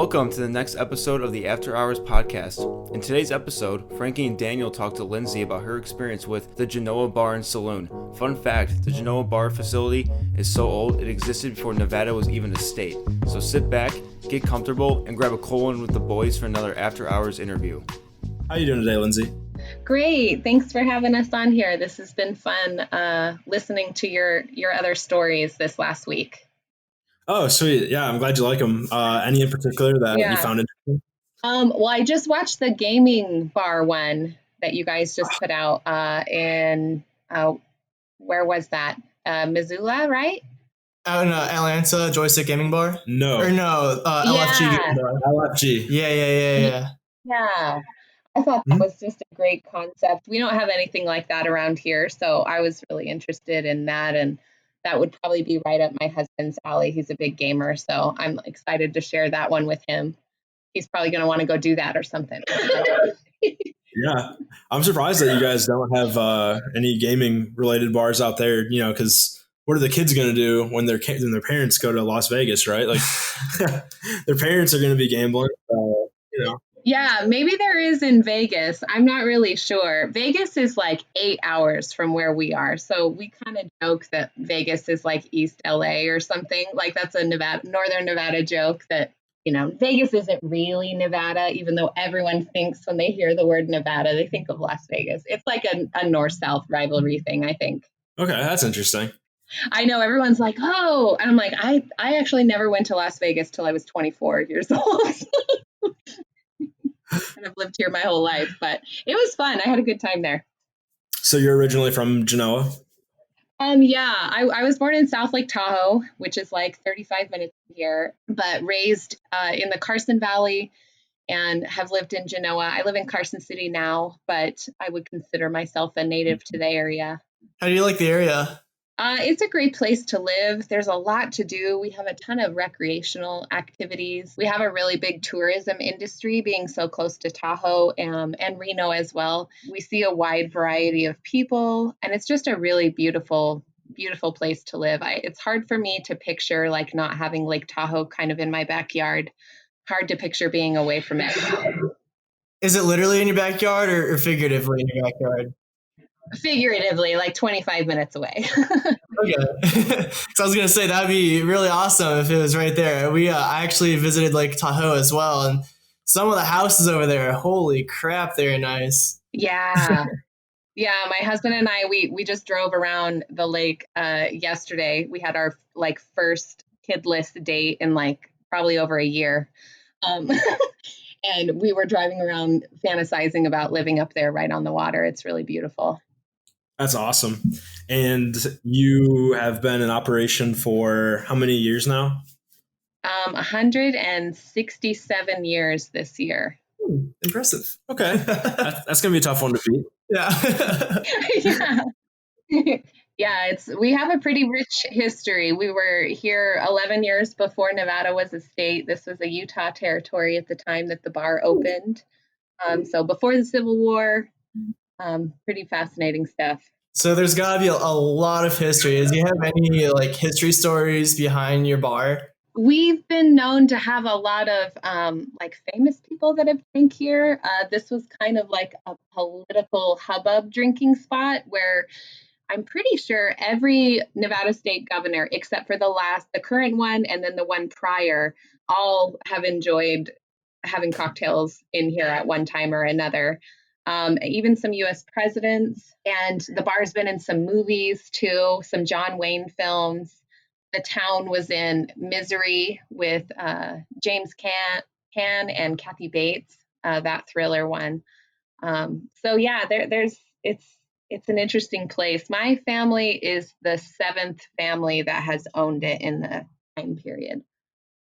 Welcome to the next episode of the After Hours podcast. In today's episode, Frankie and Daniel talk to Lindsey about her experience with the Genoa Bar and Saloon. Fun fact, the Genoa Bar facility is so old it existed before Nevada was even a state. So sit back, get comfortable, and grab a cold one with the boys for another After Hours interview. How are you doing today, Lindsey? Great. Thanks for having us on here. This has been fun listening to your other stories this last week. Oh, sweet. Yeah, I'm glad you like them. Any in particular that you found interesting? Well, I just watched the gaming bar one that you guys just put out in, where was that? Missoula, right? Out in Atlanta, Joystick Gaming Bar? No. LFG Gaming Bar. LFG. Yeah. I thought that was just a great concept. We don't have anything like that around here, so I was really interested in that, and that would probably be right up my husband's alley. He's a big gamer, so I'm excited to share that one with him. He's probably going to want to go do that or something. Yeah. I'm surprised that you guys don't have any gaming-related bars out there, because what are the kids going to do when their parents go to Las Vegas, right? Like, their parents are going to be gambling, Yeah, maybe there is in Vegas. I'm not really sure. Vegas is like 8 hours from where we are. So we kind of joke that Vegas is like East LA or something. Like that's a Northern Nevada joke that, Vegas isn't really Nevada, even though everyone thinks when they hear the word Nevada, they think of Las Vegas. It's like a North-South rivalry thing, I think. Okay, that's interesting. I know everyone's like, oh, and I'm like, I actually never went to Las Vegas till I was 24 years old. And I've lived here my whole life, but it was fun. I had a good time there. So you're originally from Genoa? Yeah, I was born in South Lake Tahoe, which is like 35 minutes from here, but raised in the Carson Valley and have lived in Genoa. I live in Carson City now, but I would consider myself a native to the area. How do you like the area? It's a great place to live. There's a lot to do. We have a ton of recreational activities. We have a really big tourism industry being so close to Tahoe and Reno as well. We see a wide variety of people, and it's just a really beautiful, beautiful place to live. It's hard for me to picture like not having Lake Tahoe kind of in my backyard. Hard to picture being away from it. Is it literally in your backyard or figuratively in your backyard? Figuratively, like 25 minutes away. Okay. So I was going to say that'd be really awesome if it was right there. I actually visited Lake Tahoe as well, and some of the houses over there, holy crap, they're nice. Yeah. Yeah, my husband and I, we just drove around the lake yesterday. We had our first kidless date in probably over a year. And we were driving around fantasizing about living up there right on the water. It's really beautiful. That's awesome. And you have been in operation for how many years now? 167 years this year. Impressive. Okay. That's going to be a tough one to beat. Yeah. Yeah, we have a pretty rich history. We were here 11 years before Nevada was a state. This was a Utah territory at the time that the bar opened. So before the Civil War, pretty fascinating stuff. So there's got to be a lot of history. Do you have any history stories behind your bar? We've been known to have a lot of famous people that have drank here. This was kind of like a political hubbub drinking spot where I'm pretty sure every Nevada state governor, except for the current one and then the one prior, all have enjoyed having cocktails in here at one time or another. Even some U.S. presidents, and the bar's been in some movies too, some John Wayne films. The town was in Misery with James Caan and Kathy Bates, that thriller one. So yeah, it's an interesting place. My family is the 7th family that has owned it in the time period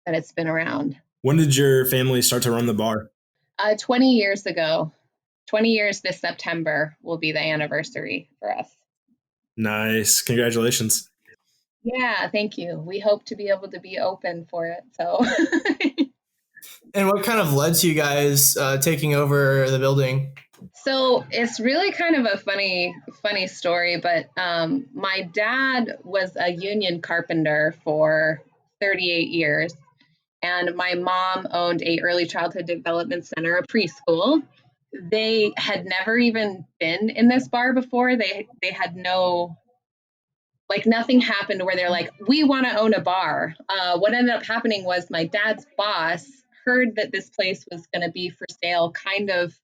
that it's been around. When did your family start to run the bar? 20 years ago. 20 years this September will be the anniversary for us. Nice. Congratulations. Yeah, thank you. We hope to be able to be open for it. So. And what kind of led to you guys taking over the building? So it's really kind of a funny story, but my dad was a union carpenter for 38 years. and my mom owned a early childhood development center, a preschool. They had never even been in this bar before. They had no, like, nothing happened where they're like, we want to own a bar. What ended up happening was my dad's boss heard that this place was going to be for sale kind of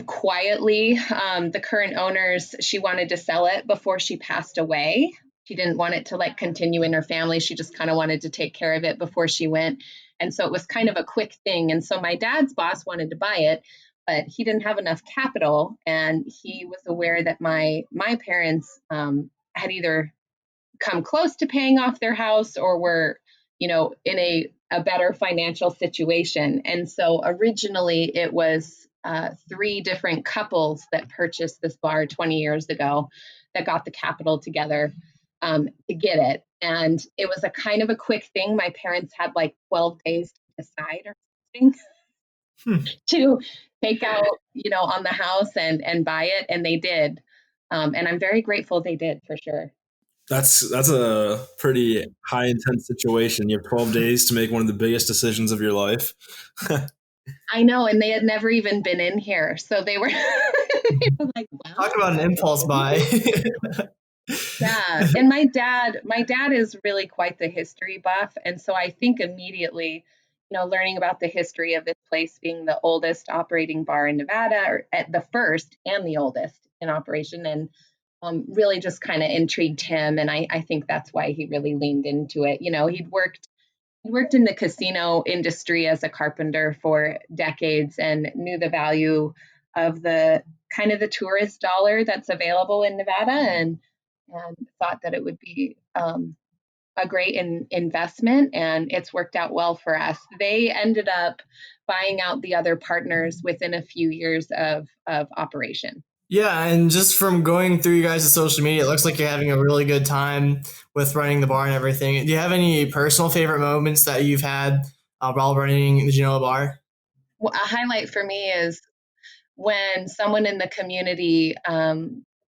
quietly. The current owners, she wanted to sell it before she passed away. She didn't want it to like continue in her family. She just kind of wanted to take care of it before she went. And so it was kind of a quick thing. And so my dad's boss wanted to buy it, but he didn't have enough capital. And he was aware that my parents had either come close to paying off their house or were, in a better financial situation. And so originally it was 3 different couples that purchased this bar 20 years ago that got the capital together to get it. And it was a kind of a quick thing. My parents had like 12 days to decide or something to take out, on the house and buy it. And they did. And I'm very grateful they did, for sure. That's a pretty high intense situation. You have 12 days to make one of the biggest decisions of your life. I know, and they had never even been in here, so they were, like, wow. Talk about an impulse buy. Yeah, and my dad is really quite the history buff, and so I think immediately, learning about the history of this place being the oldest operating bar in Nevada, or at the first and the oldest in operation, and really just kind of intrigued him, and I think that's why he really leaned into it. He'd worked in the casino industry as a carpenter for decades and knew the value of the kind of the tourist dollar that's available in Nevada, and thought that it would be a great investment, and it's worked out well for us. They ended up buying out the other partners within a few years of operation. Yeah, and just from going through you guys' social media, it looks like you're having a really good time with running the bar and everything. Do you have any personal favorite moments that you've had while running the Genoa Bar? Well, a highlight for me is when someone in the community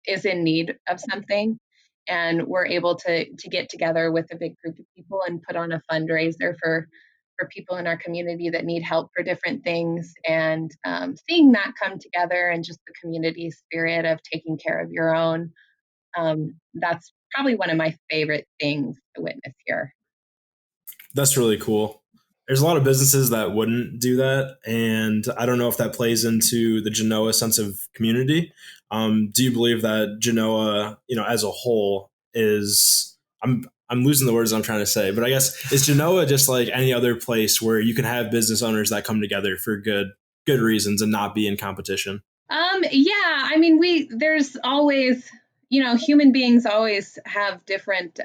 is in need of something, and we're able to get together with a big group of people and put on a fundraiser for people in our community that need help for different things, and seeing that come together and just the community spirit of taking care of your own. That's probably one of my favorite things to witness here. That's really cool. There's a lot of businesses that wouldn't do that, and I don't know if that plays into the Genoa sense of community. Do you believe that Genoa, as a whole, is I'm losing the words I'm trying to say, but I guess is Genoa just like any other place where you can have business owners that come together for good reasons and not be in competition? Yeah, I mean, there's always, human beings always have different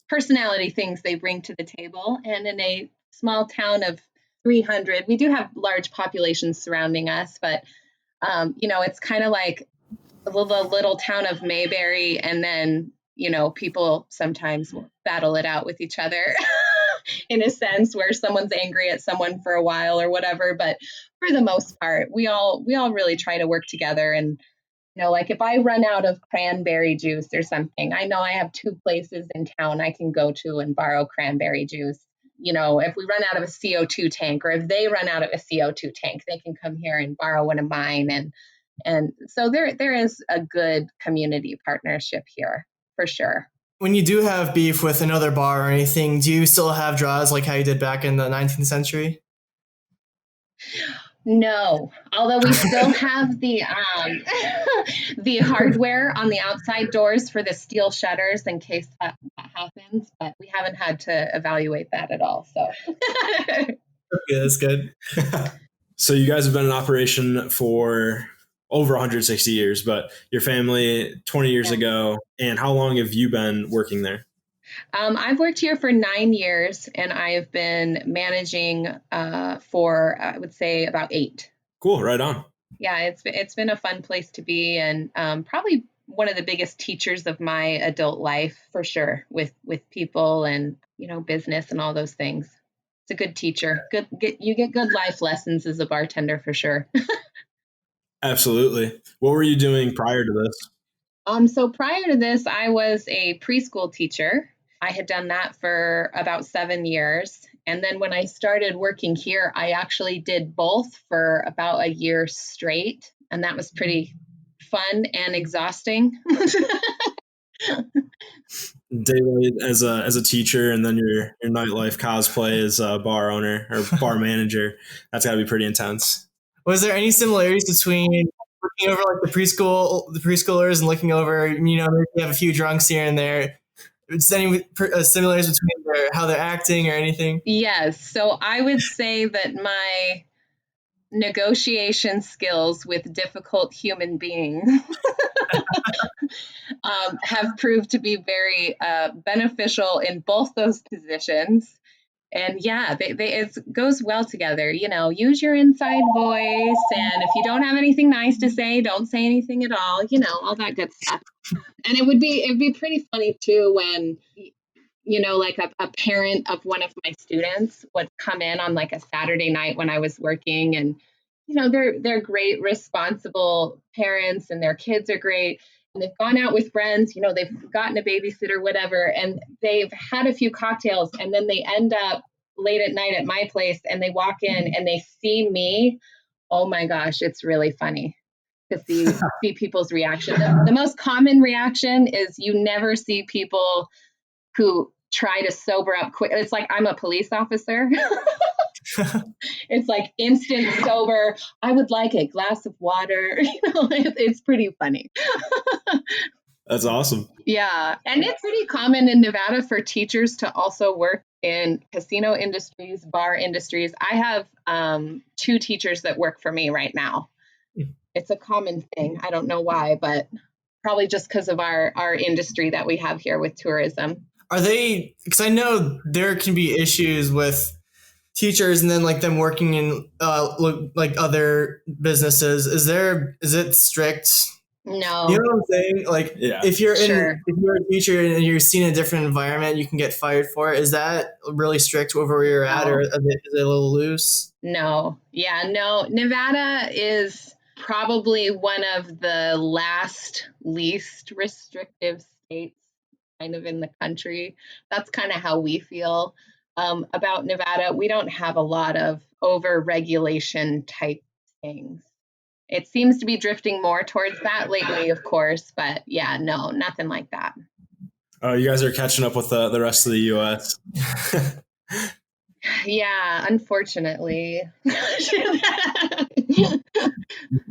personality things they bring to the table, and in a small town of 300, we do have large populations surrounding us, but it's kind of like the little town of Mayberry, and then people sometimes battle it out with each other in a sense, where someone's angry at someone for a while or whatever. But for the most part, we all really try to work together. And like if I run out of cranberry juice or something, I know I have 2 places in town I can go to and borrow cranberry juice. If we run out of a CO2 tank, or if they run out of a CO2 tank, they can come here and borrow one of mine. And so there is a good community partnership here, for sure. When you do have beef with another bar or anything, do you still have draws like how you did back in the 19th century? No, although we still have the the hardware on the outside doors for the steel shutters in case that happens, but we haven't had to evaluate that at all. So Yeah, that's good. So you guys have been in operation for over 160 years, but your family 20 years ago. And how long have you been working there? I've worked here for 9 years, and I've been managing for, I would say, about 8. Cool, right on. Yeah, it's been a fun place to be, and probably one of the biggest teachers of my adult life, for sure, with people and business and all those things. It's a good teacher. You get good life lessons as a bartender, for sure. Absolutely. What were you doing prior to this? So prior to this, I was a preschool teacher. I had done that for about 7 years. And then when I started working here, I actually did both for about a year straight. And that was pretty fun and exhausting. Daily as a teacher, and then your nightlife cosplay as a bar owner or bar manager. That's got to be pretty intense. Was there any similarities between looking over like the preschoolers and looking over, maybe you have a few drunks here and there? Is there any similarities between how they're acting or anything? Yes. So I would say that my negotiation skills with difficult human beings have proved to be very beneficial in both those positions. And yeah, it goes well together. Use your inside voice. And if you don't have anything nice to say, don't say anything at all, all that good stuff. And it'd be pretty funny too when, like a parent of one of my students would come in on like a Saturday night when I was working, and, they're great, responsible parents, and their kids are great. And they've gone out with friends, they've gotten a babysitter, whatever, and they've had a few cocktails, and then they end up late at night at my place, and they walk in and they see me. Oh my gosh, it's really funny to see people's reaction. The most common reaction is you never see people who try to sober up quick. It's like I'm a police officer. It's like instant sober. I would like a glass of water. It's pretty funny. That's awesome. Yeah. And it's pretty common in Nevada for teachers to also work in casino industries, bar industries. I have 2 teachers that work for me right now. It's a common thing. I don't know why, but probably just because of our industry that we have here with tourism. Are they, because I know there can be issues with teachers and then like them working in like other businesses. Is it strict? No. You know what I'm saying? Like, Yeah. if you're Sure. if you're a teacher and you're seen in a different environment, you can get fired for it. Is that really strict over where you're at, or is it a little loose? No. Yeah, no. Nevada is probably one of the least restrictive states kind of in the country. That's kind of how we feel about Nevada. We don't have a lot of over-regulation type things. It seems to be drifting more towards that lately, of course, but yeah, no, nothing like that. Oh, you guys are catching up with the rest of the U.S. Yeah, unfortunately.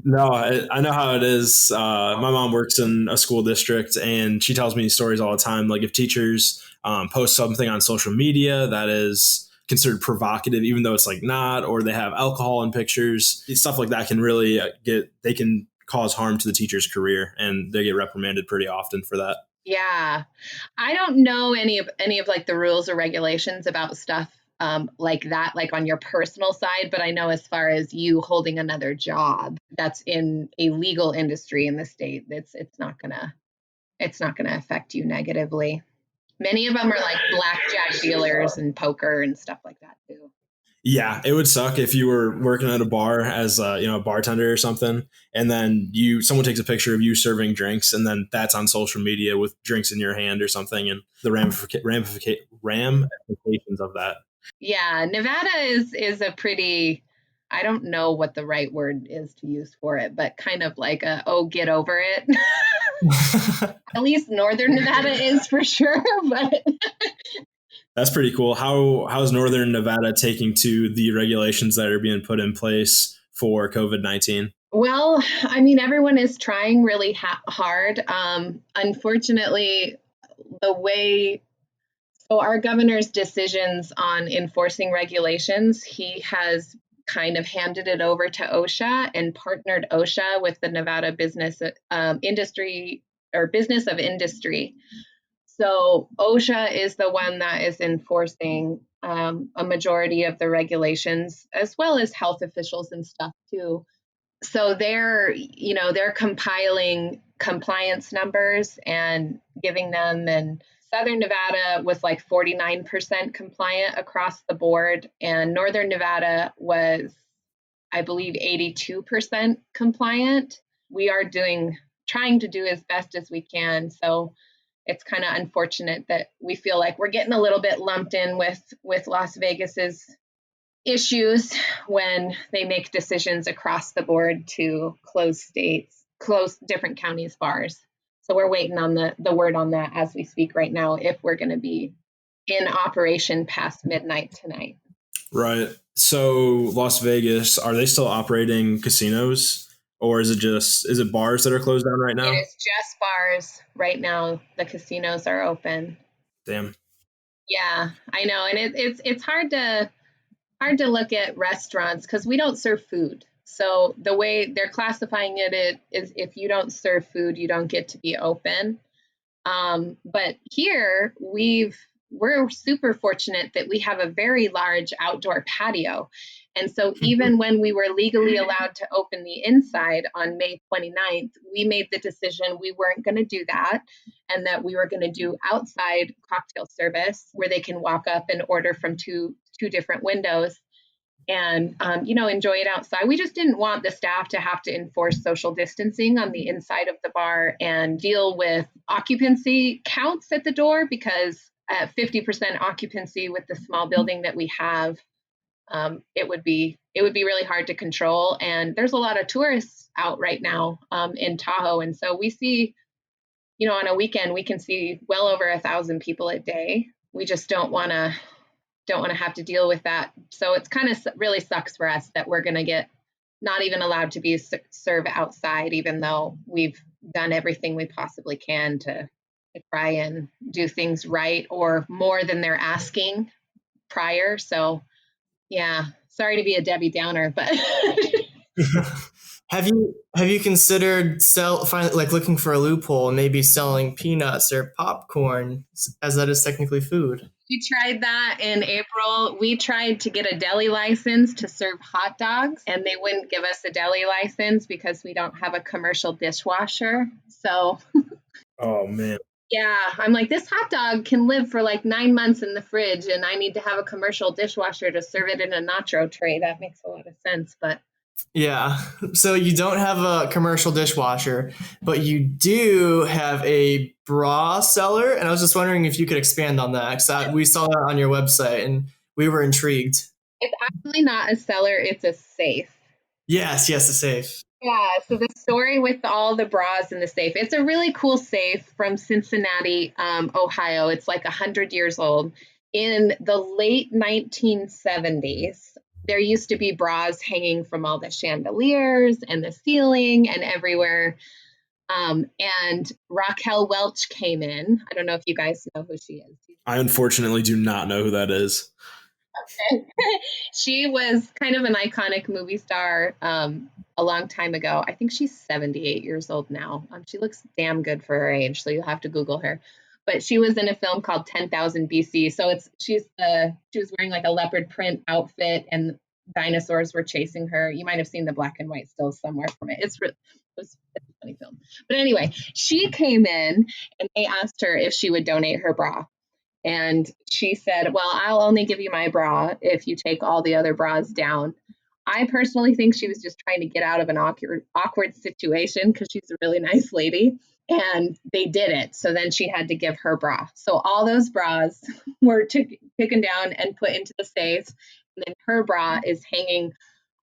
No, I know how it is. My mom works in a school district, and she tells me stories all the time. Like if teachers post something on social media that is considered provocative, even though it's like not, or they have alcohol in pictures, stuff like that can really they can cause harm to the teacher's career, and they get reprimanded pretty often for that. Yeah, I don't know any of like the rules or regulations about stuff like that, like on your personal side, but I know as far as you holding another job that's in a legal industry in the state, it's not gonna affect you negatively. Many of them are like blackjack dealers and poker and stuff like that too. Yeah, it would suck if you were working at a bar as a bartender or something, and then someone takes a picture of you serving drinks, and then that's on social media with drinks in your hand or something, and the ramifications of that. Yeah, Nevada is a pretty, I don't know what the right word is to use for it, but kind of like get over it. At least Northern Nevada is for sure, but that's pretty cool. How's Northern Nevada taking to the regulations that are being put in place for COVID-19? Well, I mean, everyone is trying really hard. Unfortunately, so our governor's decisions on enforcing regulations, he has kind of handed it over to OSHA and partnered OSHA with the Nevada Business Industry or Business of Industry. So OSHA is the one that is enforcing a majority of the regulations, as well as health officials and stuff too. So they're compiling compliance numbers and giving them, and Southern Nevada was like 49% compliant across the board, and Northern Nevada was, I believe, 82% compliant. We are trying to do as best as we can. So it's kind of unfortunate that we feel like we're getting a little bit lumped in with Las Vegas's issues when they make decisions across the board to close different counties' bars. So we're waiting on the word on that as we speak right now, if we're going to be in operation past midnight tonight. Right. So Las Vegas, are they still operating casinos, or is it bars that are closed down right now? It's just bars right now. The casinos are open. Damn. Yeah, I know. And it's hard to look at restaurants because we don't serve food. So the way they're classifying it is if you don't serve food, you don't get to be open. But here we're super fortunate that we have a very large outdoor patio. And so even when we were legally allowed to open the inside on May 29th, we made the decision we weren't going to do that, and that we were going to do outside cocktail service where they can walk up and order from two different windows and, enjoy it outside. We just didn't want the staff to have to enforce social distancing on the inside of the bar and deal with occupancy counts at the door, because at 50% occupancy with the small building that we have, it would be really hard to control. And there's a lot of tourists out right now in Tahoe. And so we see, on a weekend, we can see well over 1,000 people a day. We just don't want to have to deal with that. So it's kind of really sucks for us that we're going to get not even allowed to be serve outside, even though we've done everything we possibly can to try and do things right, or more than they're asking prior. So yeah, sorry to be a Debbie Downer, but Have you considered looking for a loophole and maybe selling peanuts or popcorn, as that is technically food? We tried that in April. We tried to get a deli license to serve hot dogs, and they wouldn't give us a deli license because we don't have a commercial dishwasher. So Oh man. yeah, I'm like, this hot dog can live for like 9 months in the fridge, and I need to have a commercial dishwasher to serve it in a nacho tray. That makes a lot of sense, but Yeah. So you don't have a commercial dishwasher, but you do have a bra seller. And I was just wondering if you could expand on that, because we saw that on your website and we were intrigued. it's actually not a cellar, it's a safe. Yes, a safe. Yeah, so the story with all the bras in the safe, it's a really cool safe from Cincinnati, Ohio. It's like 100 years old. In the late 1970s, there used to be bras hanging from all the chandeliers and the ceiling and everywhere. And Raquel Welch came in. I don't know if you guys know who she is. I unfortunately do not know who that is. Okay. She was kind of an iconic movie star a long time ago. I think she's 78 years old now. She looks damn good for her age, so you'll have to Google her. But she was in a film called 10,000 BC. So she was wearing like a leopard print outfit, and dinosaurs were chasing her. You might have seen the black and white stills somewhere from it. It's a funny film. But anyway, she came in and they asked her if she would donate her bra. And she said, well, I'll only give you my bra if you take all the other bras down. I personally think she was just trying to get out of an awkward situation, because she's a really nice lady. And they did it. So then she had to give her bra. So all those bras were taken down and put into the safe. And then her bra is hanging,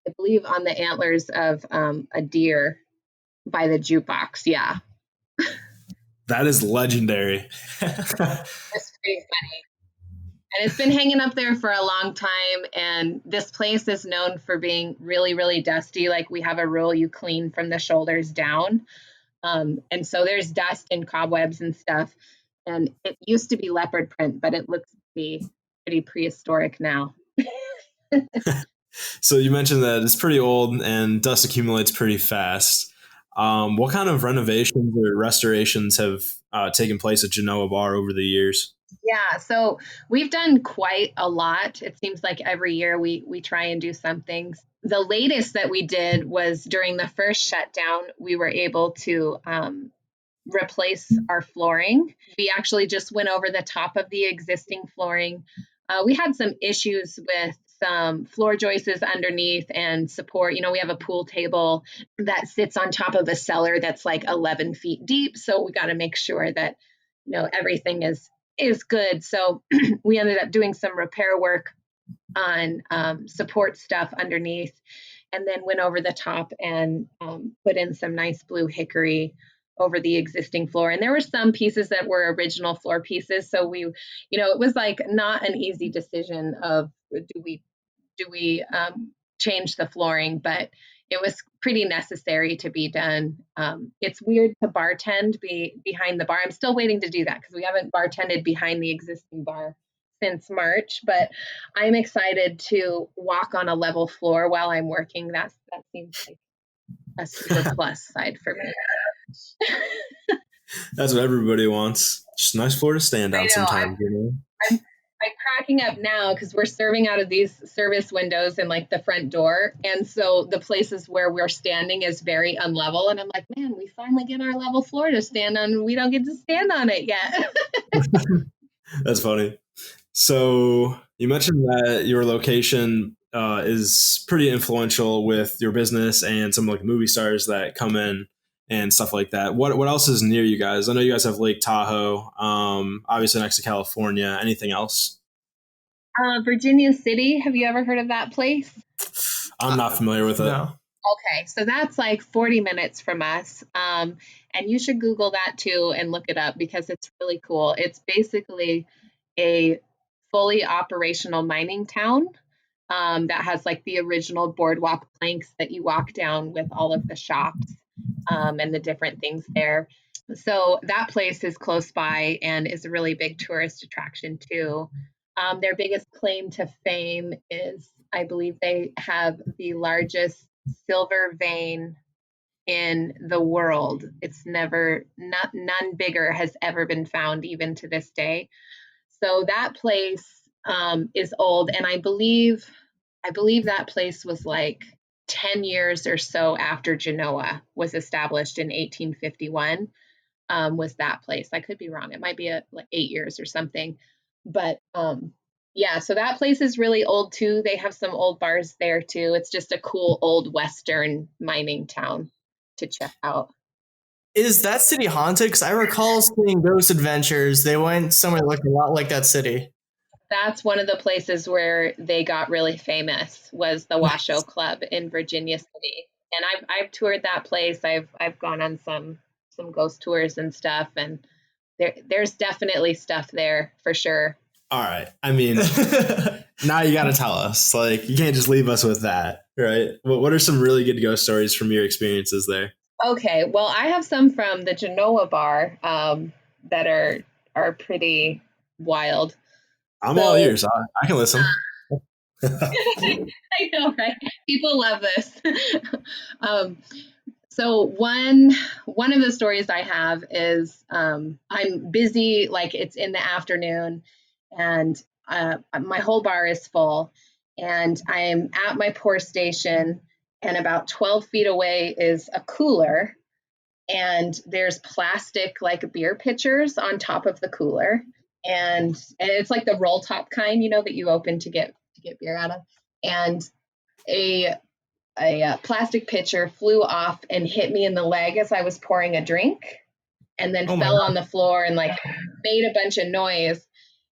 I believe, on the antlers of a deer by the jukebox. Yeah. That is legendary. It's pretty funny. And it's been hanging up there for a long time. And this place is known for being really, really dusty. Like, we have a rule, you clean from the shoulders down. And so there's dust and cobwebs and stuff. And it used to be leopard print, but it looks to be pretty prehistoric now. So you mentioned that it's pretty old and dust accumulates pretty fast. What kind of renovations or restorations have taken place at Genoa Bar over the years? Yeah, so we've done quite a lot. It seems like every year we try and do some things. The latest that we did was during the first shutdown, we were able to replace our flooring. We actually just went over the top of the existing flooring. We had some issues with some floor joists underneath and support. We have a pool table that sits on top of a cellar that's like 11 feet deep. So we got to make sure that everything is good. So we ended up doing some repair work on support stuff underneath, and then went over the top and put in some nice blue hickory over the existing floor. And there were some pieces that were original floor pieces. So we, it was like not an easy decision of do we change the flooring, but it was pretty necessary to be done. It's weird to bartend behind the bar. I'm still waiting to do that because we haven't bartended behind the existing bar since March, but I'm excited to walk on a level floor while I'm working. That seems like a super plus side for me. That's what everybody wants. Just a nice floor to stand on sometimes. I'm cracking up now because we're serving out of these service windows in like the front door. And so the places where we're standing is very unlevel. And I'm like, man, we finally get our level floor to stand on. We don't get to stand on it yet. That's funny. So you mentioned that your location is pretty influential with your business and some like movie stars that come in and stuff like that. What else is near you guys? I know you guys have Lake Tahoe, obviously next to California. Anything else? Virginia City. Have you ever heard of that place? I'm not familiar with it. No. Okay, so that's like 40 minutes from us. And you should Google that too and look it up because it's really cool. It's basically a fully operational mining town that has like the original boardwalk planks that you walk down with all of the shops and the different things there. So that place is close by and is a really big tourist attraction too. Their biggest claim to fame is, I believe they have the largest silver vein in the world. It's none bigger has ever been found even to this day. So that place is old, and I believe that place was like 10 years or so after Genoa was established in 1851. Was that place? I could be wrong. It might be like 8 years or something, but yeah. So that place is really old too. They have some old bars there too. It's just a cool old Western mining town to check out. Is that city haunted? Because I recall seeing Ghost Adventures. They went somewhere that looked a lot like that city. That's one of the places where they got really famous was the Washoe Club in Virginia City. And I've toured that place. I've gone on some ghost tours and stuff, and there's definitely stuff there for sure. All right. I mean, now you got to tell us. Like, you can't just leave us with that, right? What are some really good ghost stories from your experiences there? Okay, well, I have some from the Genoa Bar that are pretty wild. I'm all ears. I can listen. I know, right? People love this. So one of the stories I have is I'm busy, like it's in the afternoon, and my whole bar is full, and I'm at my pour station, and about 12 feet away is a cooler, and there's plastic like beer pitchers on top of the cooler. And it's like the roll top kind, that you open to get beer out of. And a plastic pitcher flew off and hit me in the leg as I was pouring a drink, and then fell on the floor and like made a bunch of noise.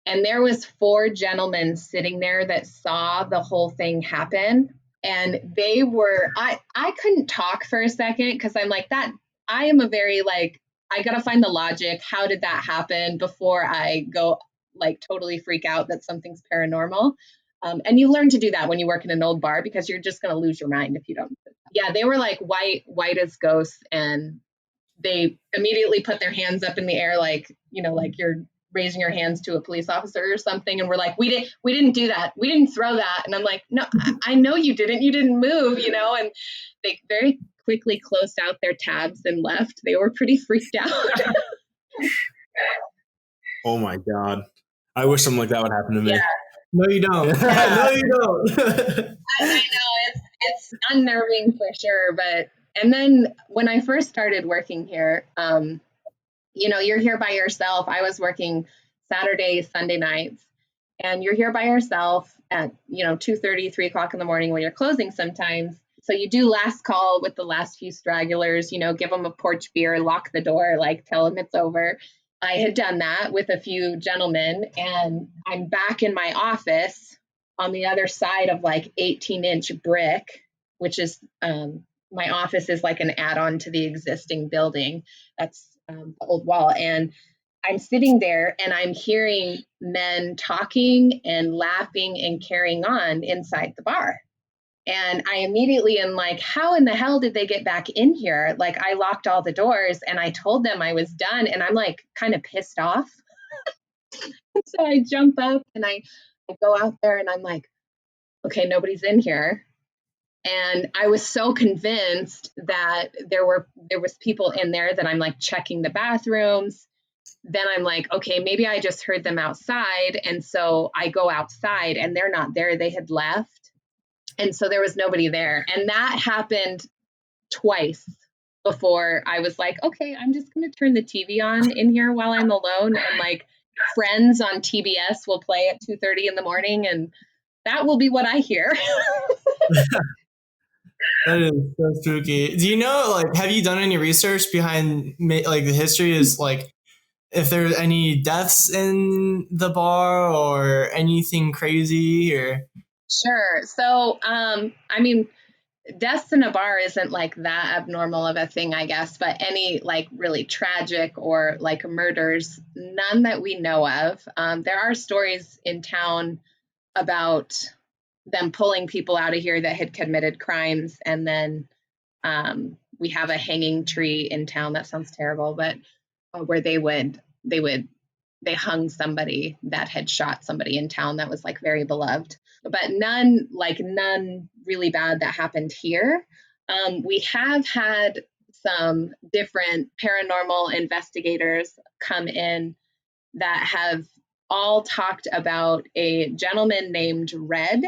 And there was 4 gentlemen sitting there that saw the whole thing happen. And they were, I couldn't talk for a second because I'm like that. I am a very like, I got to find the logic. How did that happen before I go like totally freak out that something's paranormal? And you learn to do that when you work in an old bar because you're just going to lose your mind if you don't. Yeah, they were like white as ghosts, and they immediately put their hands up in the air like, like you're raising your hands to a police officer or something. And we're like, we didn't do that. We didn't throw that. And I'm like, no, I know you didn't. You didn't move, and they very quickly closed out their tabs and left. They were pretty freaked out. Oh my God. I wish something like that would happen to me. Yeah. No, you don't. Yeah. No, you don't. I know it's unnerving for sure. And then when I first started working here, you're here by yourself. I was working Saturday, Sunday nights, and you're here by yourself at, 2:30, 3 o'clock in the morning when you're closing sometimes. So you do last call with the last few stragglers, give them a porch beer, lock the door, like tell them it's over. I had done that with a few gentlemen, and I'm back in my office on the other side of like 18-inch brick, which is my office is like an add-on to the existing building. That's the old wall. And I'm sitting there and I'm hearing men talking and laughing and carrying on inside the bar. And I immediately am like, how in the hell did they get back in here? Like, I locked all the doors and I told them I was done, and I'm like kind of pissed off. So I jump up and I go out there and I'm like, okay, nobody's in here. And I was so convinced that there was people in there that I'm like checking the bathrooms. Then I'm like, okay, maybe I just heard them outside. And so I go outside and they're not there. They had left. And so there was nobody there. And that happened twice before I was like, okay, I'm just going to turn the TV on in here while I'm alone. And like Friends on TBS will play at 2:30 in the morning. And that will be what I hear. That is so spooky. Do you know, like, have you done any research behind like the history is like if there's any deaths in the bar or anything crazy or? Sure. So, I mean, deaths in a bar isn't like that abnormal of a thing, I guess, but any like really tragic or like murders, none that we know of. There are stories in town about them pulling people out of here that had committed crimes, and then we have a hanging tree in town. That sounds terrible, but where they hung somebody that had shot somebody in town that was like very beloved, but none really bad that happened here. We have had some different paranormal investigators come in that have all talked about a gentleman named Red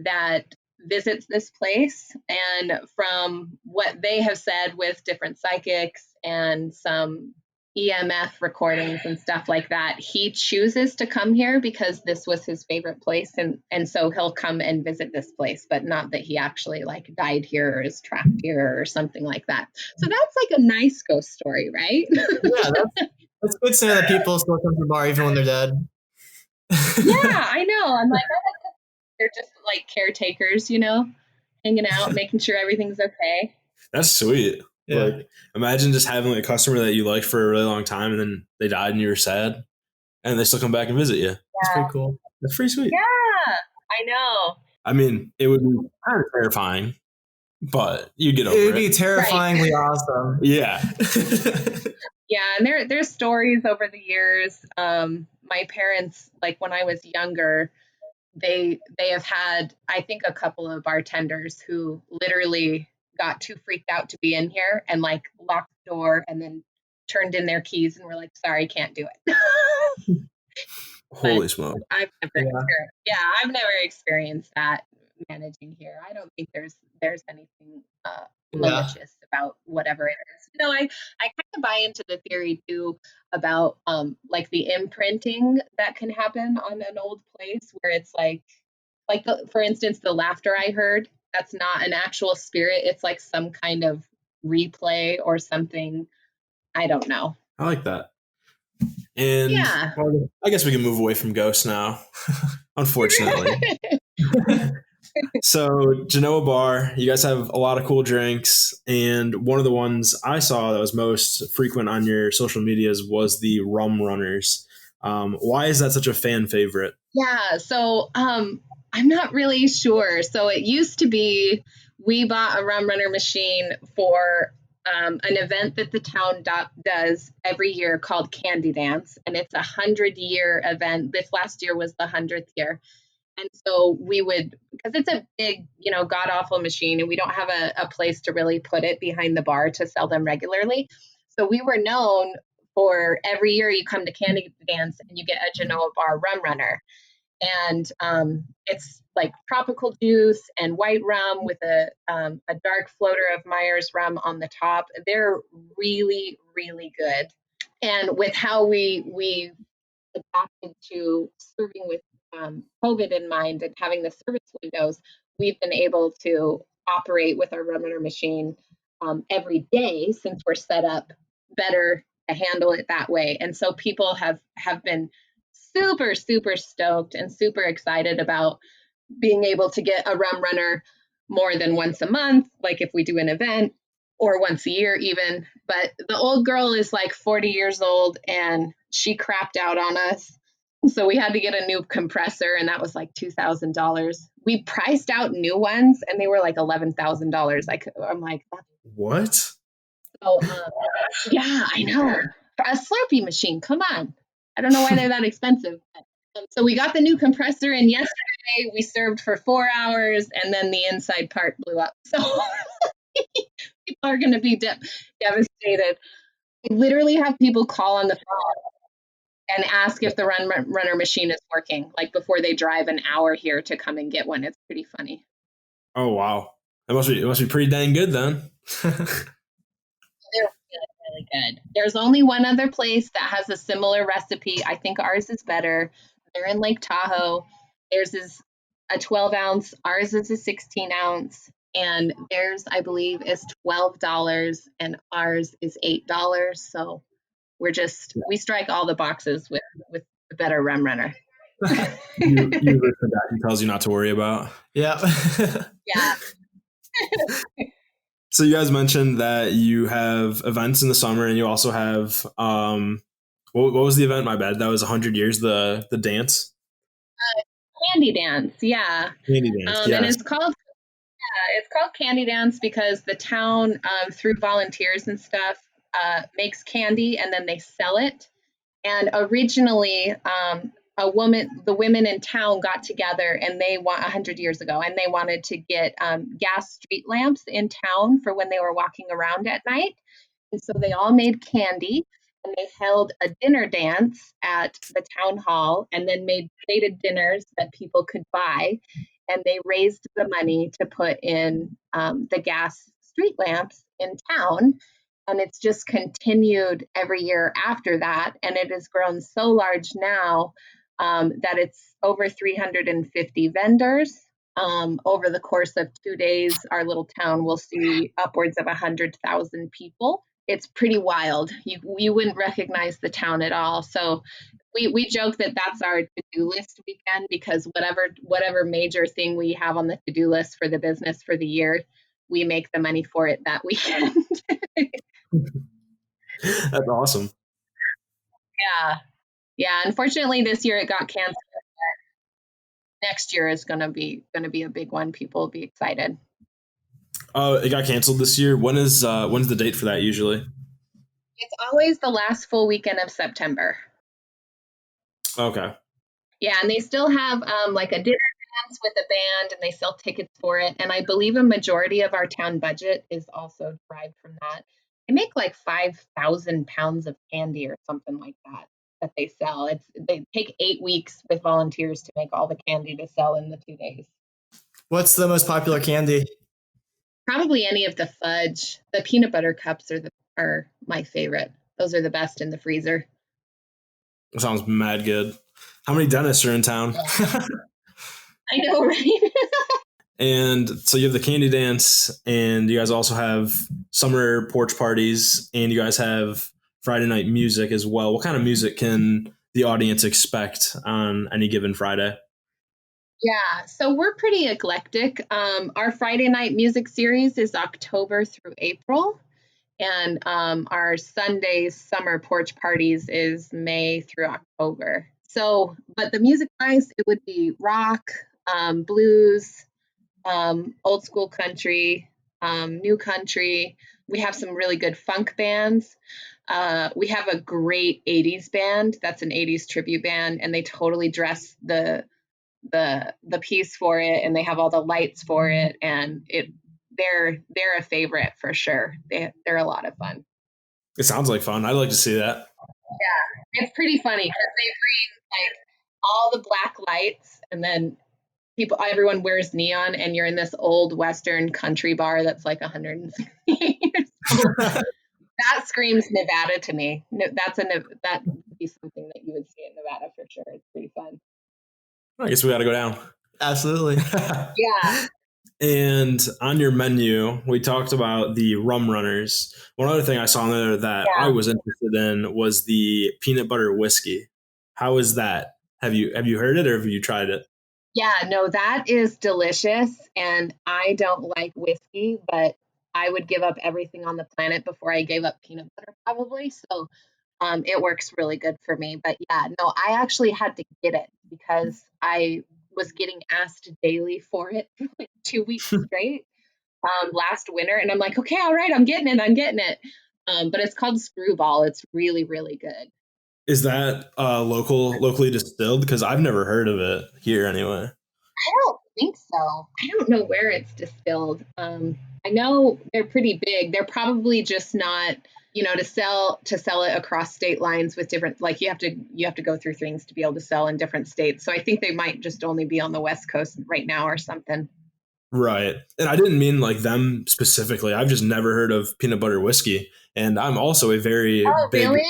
that visits this place. And from what they have said with different psychics and some EMF recordings and stuff like that, he chooses to come here because this was his favorite place. And so he'll come and visit this place, but not that he actually like died here or is trapped here or something like that. So that's like a nice ghost story, right? Yeah, that's good to know that people still come to the bar even when they're dead. Yeah, I know. I'm like, they're just like caretakers, hanging out, making sure everything's okay. That's sweet. Yeah. Like, imagine just having like a customer that you liked for a really long time and then they died and you were sad and they still come back and visit you. That's pretty cool. That's pretty sweet. Yeah, I know. I mean, it would be kind of terrifying, but you get over it. It would be terrifyingly awesome. Yeah. Yeah, and there's stories over the years. My parents, like when I was younger, they have had, I think, a couple of bartenders who literally got too freaked out to be in here and like locked the door and then turned in their keys and were like, sorry, can't do it. Holy smoke. I've never experienced that managing here. I don't think there's anything malicious about whatever it is. I kind of buy into the theory too about like the imprinting that can happen on an old place where it's like for instance, the laughter I heard, that's not an actual spirit. It's like some kind of replay or something. I don't know. I like that. And yeah. Well, I guess we can move away from ghosts now, unfortunately. So Genoa Bar, you guys have a lot of cool drinks. And one of the ones I saw that was most frequent on your social medias was the rum runners. Why is that such a fan favorite? Yeah. So I'm not really sure. So it used to be we bought a rum runner machine for an event that the town does every year called Candy Dance. And it's 100-year event. This last year was the 100th year. And so we would, because it's a big, god-awful machine, and we don't have a place to really put it behind the bar to sell them regularly. So we were known for every year you come to Candy Dance and you get a Genoa Bar rum runner. And it's like tropical juice and white rum with a dark floater of Myers rum on the top. They're really, really good. And with how we adapted to serving with COVID in mind and having the service windows, we've been able to operate with our rum runner machine every day since we're set up better to handle it that way. And so people have been super, super stoked and super excited about being able to get a rum runner more than once a month, like if we do an event, or once a year even. But the old girl is like 40 years old and she crapped out on us. So we had to get a new compressor, and that was like $2,000. We priced out new ones and they were like $11,000. I'm like, what? So, yeah, I know. A Slurpee machine, come on. I don't know why they're that expensive. So we got the new compressor in yesterday. We served for 4 hours, and then the inside part blew up. So people are going to be devastated. I literally have people call on the phone and ask if the runner machine is working, like before they drive an hour here to come and get one. It's pretty funny. Oh, wow. It must be pretty dang good then. They're really good. There's only one other place that has a similar recipe. I think ours is better. They're in Lake Tahoe. Theirs is a 12 ounce. Ours is a 16 ounce. And theirs, I believe, is $12 and ours is $8. So we strike all the boxes with the better rum runner. you listen that he tells you not to worry about. Yeah. Yeah. So you guys mentioned that you have events in the summer, and you also have what was the event? My bad. That was 100 years. The dance. Candy dance. Yeah. Candy dance. And it's called Candy Dance because the town, through volunteers and stuff, makes candy and then they sell it. And originally, the women in town got together and 100 years ago, and they wanted to get gas street lamps in town for when they were walking around at night. And so they all made candy, and they held a dinner dance at the town hall and then made plated dinners that people could buy. And they raised the money to put in the gas street lamps in town. And it's just continued every year after that. And it has grown so large now that it's over 350 vendors. Over the course of 2 days, our little town will see upwards of 100,000 people. It's pretty wild. You wouldn't recognize the town at all. So we joke that that's our to-do list weekend, because whatever major thing we have on the to-do list for the business for the year, we make the money for it that weekend. That's awesome. Yeah. Unfortunately, this year it got canceled. Next year is gonna be a big one. People will be excited. It got canceled this year. When's the date for that usually? It's always the last full weekend of September. Okay. Yeah, and they still have like a dinner dance with a band, and they sell tickets for it. And I believe a majority of our town budget is also derived from that. They make like 5,000 pounds of candy or something like that they sell. They take 8 weeks with volunteers to make all the candy to sell in the 2 days. What's the most popular candy? Probably any of the fudge. The peanut butter cups are my favorite. Those are the best in the freezer. That sounds mad good. How many dentists are in town? I know, right? And so you have the candy dance, and you guys also have summer porch parties, and you guys have Friday night music as well. What kind of music can the audience expect on any given Friday? Yeah, so we're pretty eclectic. Our Friday night music series is October through April, and our Sunday summer porch parties is May through October. So, but the music-wise, it would be rock, blues, old school country, new country. We have some really good funk bands. We have a great 80s band. That's an 80s tribute band, and they totally dress the piece for it, and they have all the lights for it, and they're a favorite for sure. They're a lot of fun. It sounds like fun. I'd like to see that. Yeah, it's pretty funny because they bring like all the black lights, and then everyone wears neon, and you're in this old Western country bar that's like 160 years old. That screams Nevada to me. That would be something that you would see in Nevada for sure. It's pretty fun. I guess we got to go down. Absolutely. Yeah. And on your menu, we talked about the rum runners. One other thing I saw in there that I was interested in was the peanut butter whiskey. How is that? Have you heard it or have you tried it? Yeah, no, that is delicious. And I don't like whiskey, but I would give up everything on the planet before I gave up peanut butter, probably. So it works really good for me. But yeah, no, I actually had to get it because I was getting asked daily for it for like 2 weeks straight last winter. And I'm like, okay, all right, I'm getting it. I'm getting it. But it's called Screwball. It's really, really good. Is that locally distilled? Because I've never heard of it here anyway. I don't think so. I don't know where it's distilled. I know they're pretty big. They're probably just not, to sell it across state lines with different, like you have to go through things to be able to sell in different states. So I think they might just only be on the West Coast right now or something. Right. And I didn't mean like them specifically. I've just never heard of peanut butter whiskey. And I'm also a very big Really?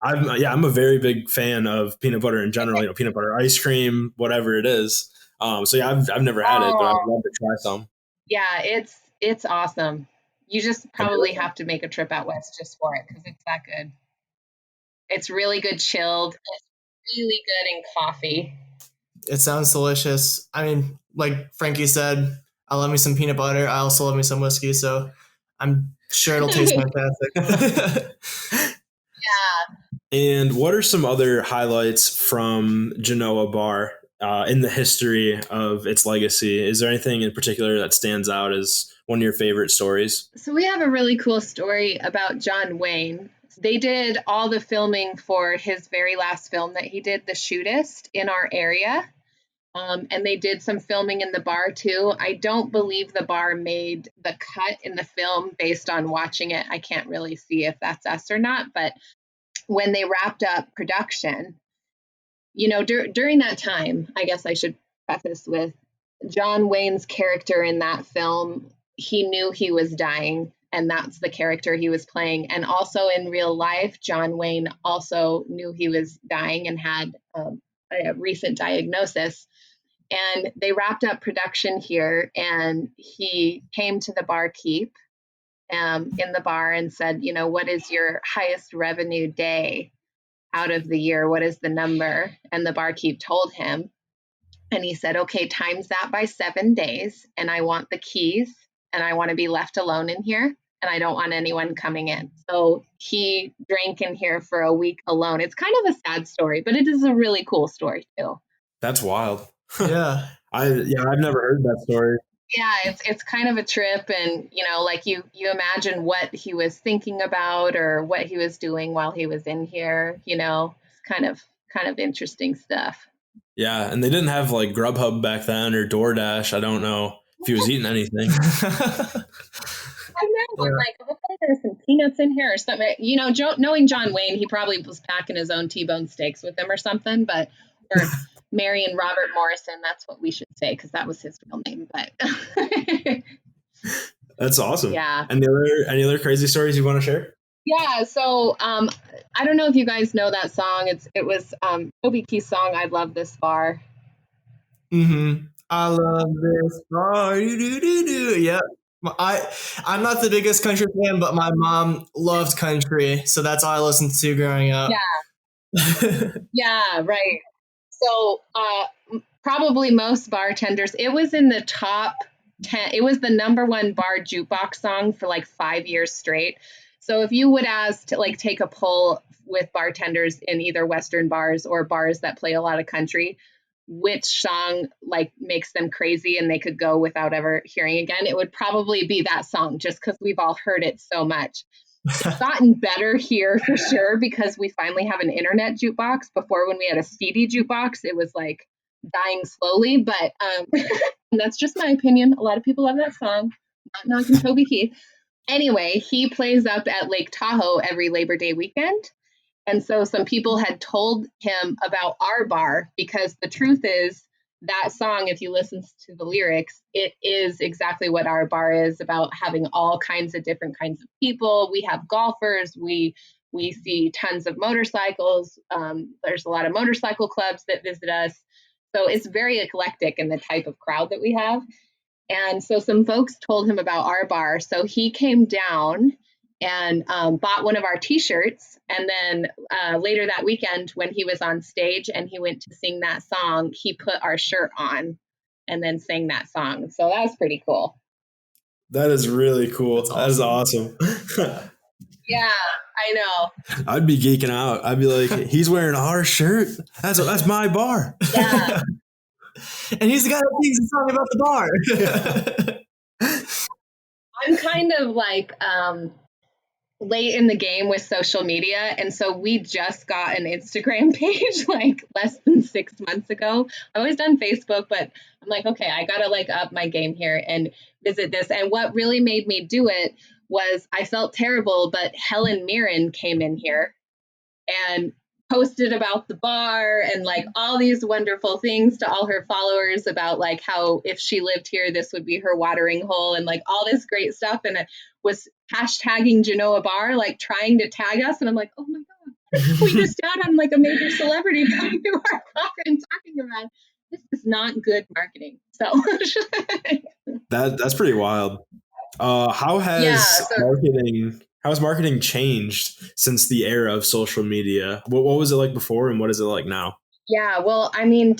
I'm a very big fan of peanut butter in general, peanut butter ice cream, whatever it is. So yeah, I've never had it, but I'd love to try some. Yeah, it's awesome. You just probably have to make a trip out west just for it because it's that good. It's really good chilled. It's really good in coffee. It sounds delicious. I mean, like Frankie said, I love me some peanut butter. I also love me some whiskey, so I'm sure it'll taste fantastic. Yeah. And what are some other highlights from Genoa Bar in the history of its legacy? Is there anything in particular that stands out as one of your favorite stories? So we have a really cool story about John Wayne. They did all the filming for his very last film that he did, The Shootist, in our area. And they did some filming in the bar too. I don't believe the bar made the cut in the film based on watching it. I can't really see if that's us or not. But when they wrapped up production, during that time, I guess I should preface with John Wayne's character in that film, he knew he was dying, and that's the character he was playing. And also in real life, John Wayne also knew he was dying and had a recent diagnosis. And they wrapped up production here, and he came to the barkeep in the bar and said, what is your highest revenue day out of the year? What is the number? And the barkeep told him, and he said, okay, times that by 7 days, and I want the keys, and I want to be left alone in here, and I don't want anyone coming in. So he drank in here for a week alone. It's kind of a sad story, but it is a really cool story too. That's wild. Yeah. I've never heard that story. Yeah, it's kind of a trip, and like you imagine what he was thinking about or what he was doing while he was in here. It's kind of interesting stuff. Yeah, and they didn't have like Grubhub back then or DoorDash. I don't know if he was eating anything. I know, I'm like, hopefully there's some peanuts in here or something. Knowing John Wayne, he probably was packing his own T-bone steaks with him or something, or Marion Robert Morrison, that's what we should say, because that was his real name. But that's awesome. Yeah. Any other crazy stories you want to share? Yeah. So I don't know if you guys know that song. It was Toby Keith's song, "I Love This Bar." Mm-hmm. I love this bar. Yeah. I'm not the biggest country fan, but my mom loved country, so that's all I listened to growing up. Yeah. Yeah. Right. So probably most bartenders, it was in the top 10. It was the number one bar jukebox song for like 5 years straight. So if you would ask to like take a poll with bartenders in either Western bars or bars that play a lot of country, which song like makes them crazy and they could go without ever hearing again, it would probably be that song, just because we've all heard it so much. It's gotten better here for sure because we finally have an internet jukebox. Before, when we had a CD jukebox, it was like dying slowly, but that's just my opinion. A lot of people love that song. Not knocking Toby Keith. Anyway, he plays up at Lake Tahoe every Labor Day weekend. And so some people had told him about our bar, because the truth is that song, if you listen to the lyrics, it is exactly what our bar is about, having all kinds of different kinds of people. We have golfers. We see tons of motorcycles. There's a lot of motorcycle clubs that visit us. So it's very eclectic in the type of crowd that we have. And so some folks told him about our bar. So he came down and bought one of our t-shirts. And then later that weekend, when he was on stage and he went to sing that song, he put our shirt on and then sang that song. So that was pretty cool. That is really cool. That's That is awesome. Yeah, I know. I'd be geeking out. I'd be like, he's wearing our shirt. That's my bar. Yeah. And he's the guy that sings a song about the bar. I'm kind of like late in the game with social media. And so we just got an Instagram page like less than 6 months ago. I've always done Facebook, but I'm like, okay, I got to like up my game here and visit this. And what really made me do it was I felt terrible, but Helen Mirren came in here and posted about the bar and like all these wonderful things to all her followers about like how if she lived here, this would be her watering hole and like all this great stuff. And it was hashtagging Genoa Bar, like trying to tag us. And I'm like, oh my God, we just out on like a major celebrity coming to our bar and talking about this is not good marketing. So That's pretty wild. How has marketing changed since the era of social media? What was it like before and what is it like now? Yeah, well, I mean,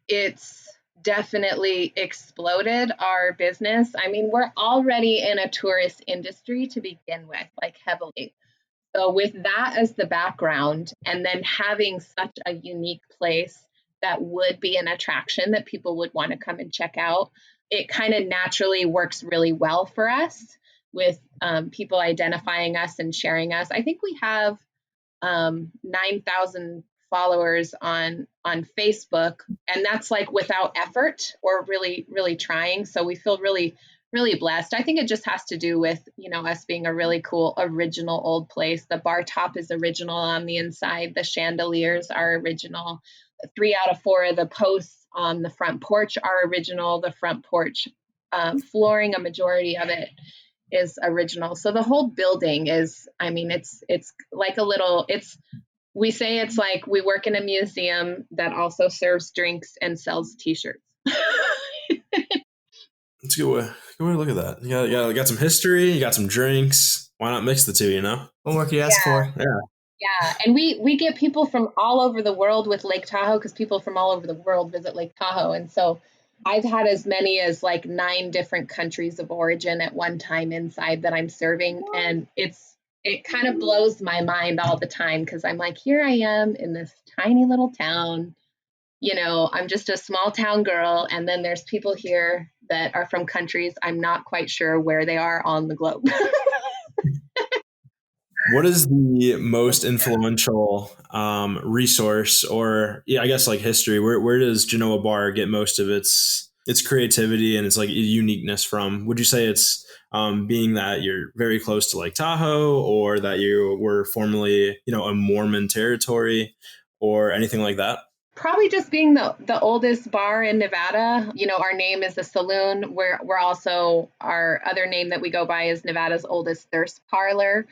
it's definitely exploded our business. I mean, we're already in a tourist industry to begin with, like heavily. So with that as the background, and then having such a unique place that would be an attraction that people would want to come and check out, it kind of naturally works really well for us with people identifying us and sharing us. I think we have 9,000 followers on Facebook, and that's like without effort or really trying. So we feel really blessed. I think it just has to do with, us being a really cool original old place. The bar top is original on the inside. The chandeliers are original. 3 out of 4 of the posts on the front porch are original. The front porch flooring, a majority of it is original. So the whole building is, I mean, it's like we say it's like we work in a museum that also serves drinks and sells t-shirts. That's a good way to look at that. You got some history, you got some drinks. Why not mix the two, What more could you ask for? Yeah. And we get people from all over the world with Lake Tahoe because people from all over the world visit Lake Tahoe. And so I've had as many as like 9 different countries of origin at one time inside that I'm serving. And it kind of blows my mind all the time because I'm like, here I am in this tiny little town. I'm just a small town girl. And then there's people here that are from countries I'm not quite sure where they are on the globe. What is the most influential resource or I guess like history? Where does Genoa Bar get most of its creativity and its like uniqueness from? Would you say it's being that you're very close to Lake Tahoe or that you were formerly, a Mormon territory or anything like that? Probably just being the oldest bar in Nevada. Our name is the Saloon. We're also, our other name that we go by is Nevada's Oldest Thirst Parlor.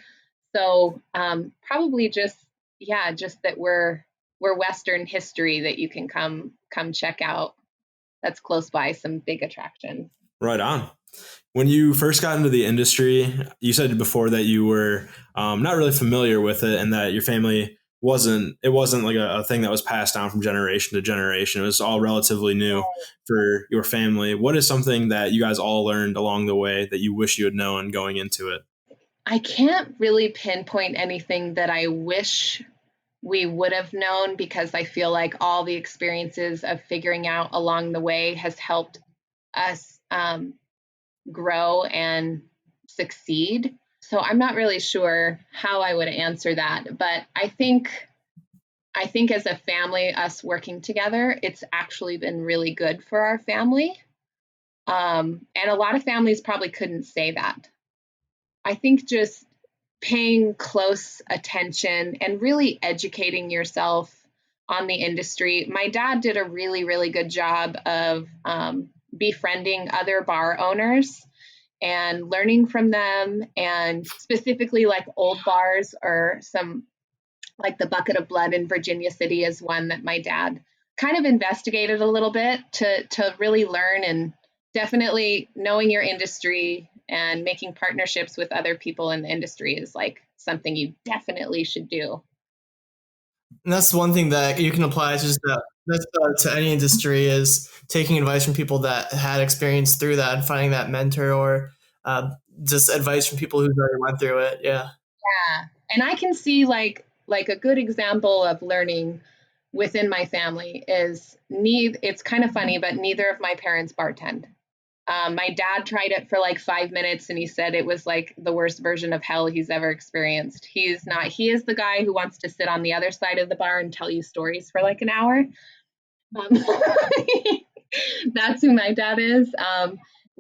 So probably just that we're Western history that you can come check out. That's close by some big attractions. Right on. When you first got into the industry, you said before that you were not really familiar with it and that your family wasn't like a thing that was passed down from generation to generation. It was all relatively new for your family. What is something that you guys all learned along the way that you wish you had known going into it? I can't really pinpoint anything that I wish we would have known because I feel like all the experiences of figuring out along the way has helped us grow and succeed. So I'm not really sure how I would answer that, but I think as a family, us working together, it's actually been really good for our family. And a lot of families probably couldn't say that. I think just paying close attention and really educating yourself on the industry. My dad did a really, really good job of befriending other bar owners and learning from them, and specifically like old bars or some like the Bucket of Blood in Virginia City is one that my dad kind of investigated a little bit to really learn definitely knowing your industry and making partnerships with other people in the industry is like something you definitely should do. And that's one thing that you can apply to to any industry, is taking advice from people that had experience through that and finding that mentor, or just advice from people who already went through it. Yeah. Yeah. And I can see like a good example of learning within my family is it's kind of funny, but neither of my parents bartend. My dad tried it for like 5 minutes and he said it was like the worst version of hell he's ever experienced. He is the guy who wants to sit on the other side of the bar and tell you stories for like an hour. That's who my dad is.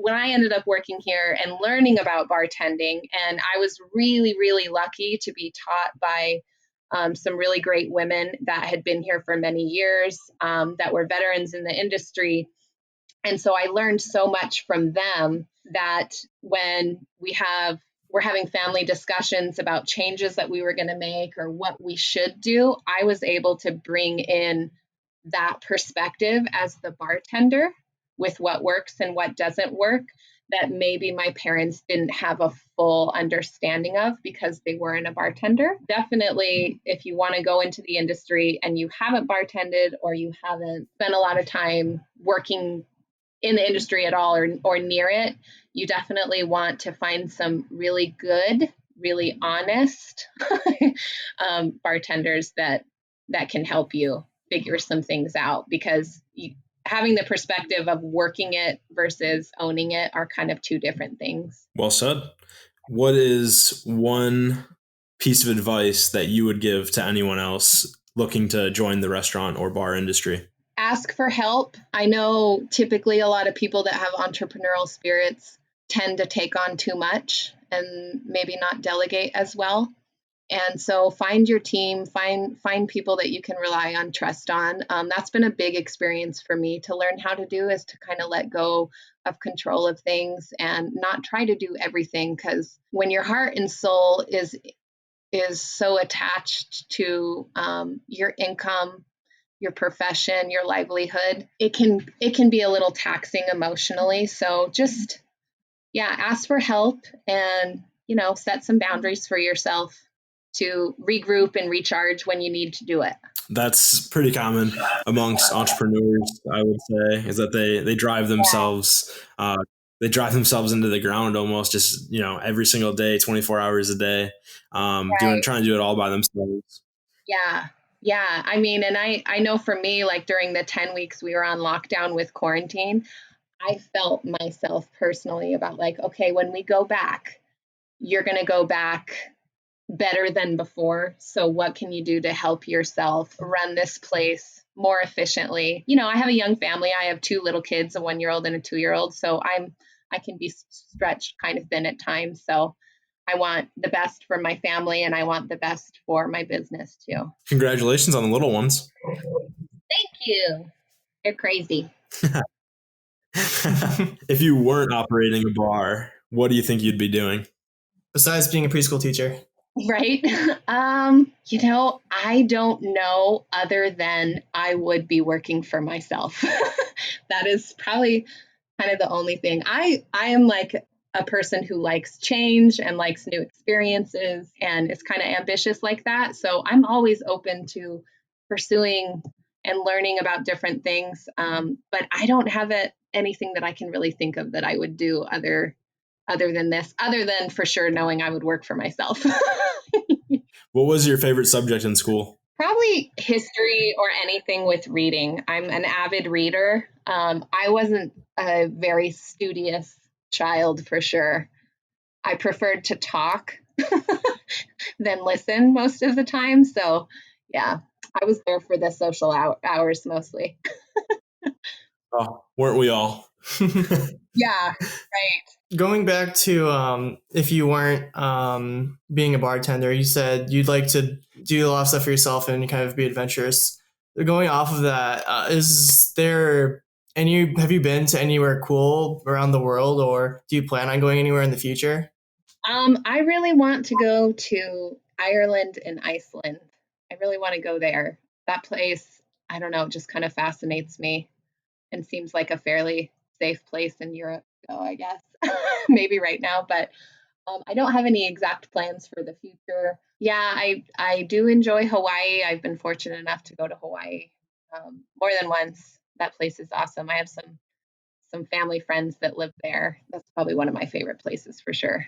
When I ended up working here and learning about bartending, and I was really, really lucky to be taught by some really great women that had been here for many years, that were veterans in the industry. And so I learned so much from them that when we're having family discussions about changes that we were going to make or what we should do, I was able to bring in that perspective as the bartender with what works and what doesn't work, that maybe my parents didn't have a full understanding of because they weren't a bartender. Definitely, if you want to go into the industry and you haven't bartended or you haven't spent a lot of time working in the industry at all or near it, you definitely want to find some really good, really honest bartenders that can help you figure some things out, because having the perspective of working it versus owning it are kind of two different things. Well said. What is one piece of advice that you would give to anyone else looking to join the restaurant or bar industry? Ask for help. I know typically a lot of people that have entrepreneurial spirits tend to take on too much and maybe not delegate as well. And so find your team, find people that you can rely on, trust on. That's been a big experience for me to learn how to do, is to kind of let go of control of things and not try to do everything. Because when your heart and soul is so attached to your income, your profession, your livelihood, it can be a little taxing emotionally. So just, ask for help and, set some boundaries for yourself to regroup and recharge when you need to do it. That's pretty common amongst entrepreneurs, I would say, is that they drive themselves, into the ground almost, just, every single day, 24 hours a day, trying to do it all by themselves. Yeah. Yeah. I mean, and I know for me, like during the 10 weeks we were on lockdown with quarantine, I felt myself personally about like, okay, when we go back, you're going to go back better than before. So what can you do to help yourself run this place more efficiently? I have a young family. I have 2 little kids, a 1-year-old and a 2-year-old. So I can be stretched kind of thin at times. So I want the best for my family and I want the best for my business too. Congratulations on the little ones. Thank you. They're crazy. If you weren't operating a bar, what do you think you'd be doing? Besides being a preschool teacher. Right. I don't know, other than I would be working for myself. That is probably kind of the only thing. I am like a person who likes change and likes new experiences and is kind of ambitious like that. So I'm always open to pursuing and learning about different things. But I don't have anything that I can really think of that I would do other than this, other than for sure knowing I would work for myself. What was your favorite subject in school? Probably history or anything with reading. I'm an avid reader. I wasn't a very studious child for sure. I preferred to talk than listen most of the time. So yeah, I was there for the social hours mostly. Oh, weren't we all? Yeah, right. Going back to if you weren't being a bartender, you said you'd like to do a lot of stuff for yourself and kind of be adventurous. Going off of that, have you been to anywhere cool around the world, or do you plan on going anywhere in the future? I really want to go to Ireland and Iceland. I really want to go there. That place, I don't know, just kind of fascinates me and seems like a fairly safe place in Europe to go, I guess. Maybe right now, but I don't have any exact plans for the future. Yeah, I do enjoy Hawaii. I've been fortunate enough to go to Hawaii more than once. That place is awesome. I have some family friends that live there. That's probably one of my favorite places for sure.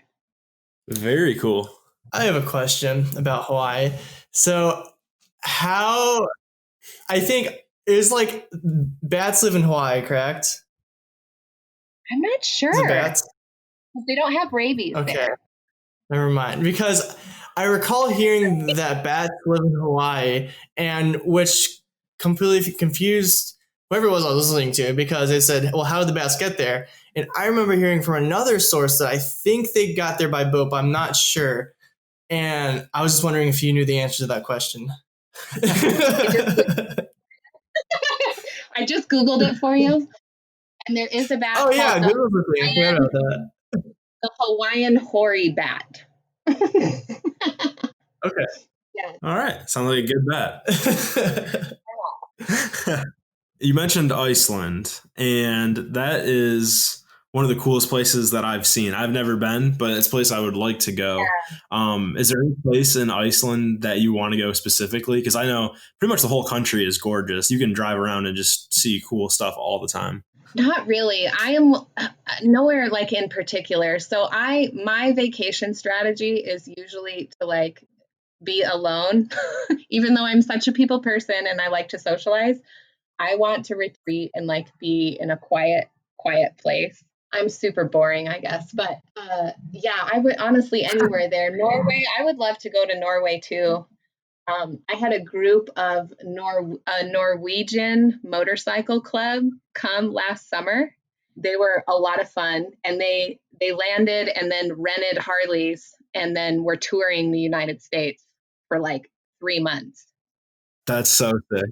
Very cool. I have a question about Hawaii. So, how I think it was like bats live in Hawaii, correct? I'm not Is it sure. bats? They don't have rabies Okay, there. never mind. Because I recall hearing that bats live in Hawaii, and which completely confused whoever it was I was listening to, because they said, well, how did the bats get there? And I remember hearing from another source that I think they got there by boat, but I'm not sure. And I was just wondering if you knew the answer to that question. I just Googled it for you, and there is a bat Oh yeah, called Google's the thing. I forgot about that. the Hawaiian hoary bat. Okay. Yeah. All right. Sounds like a good bet. You mentioned Iceland, and that is one of the coolest places that I've seen. I've never been, but it's a place I would like to go. Is there any place in Iceland that you want to go specifically? Because I know pretty much the whole country is gorgeous. You can drive around and just see cool stuff all the time. Not really. I am nowhere like in particular. So my vacation strategy is usually to like be alone, even though I'm such a people person and I like to socialize. I want to retreat and like be in a quiet place. I'm super boring, I guess, but yeah, I would honestly anywhere there. Norway, I would love to go to Norway too. I had a group of Norwegian motorcycle club come last summer. They were a lot of fun, and they landed and then rented Harleys and then were touring the United States for like 3 months. That's so sick.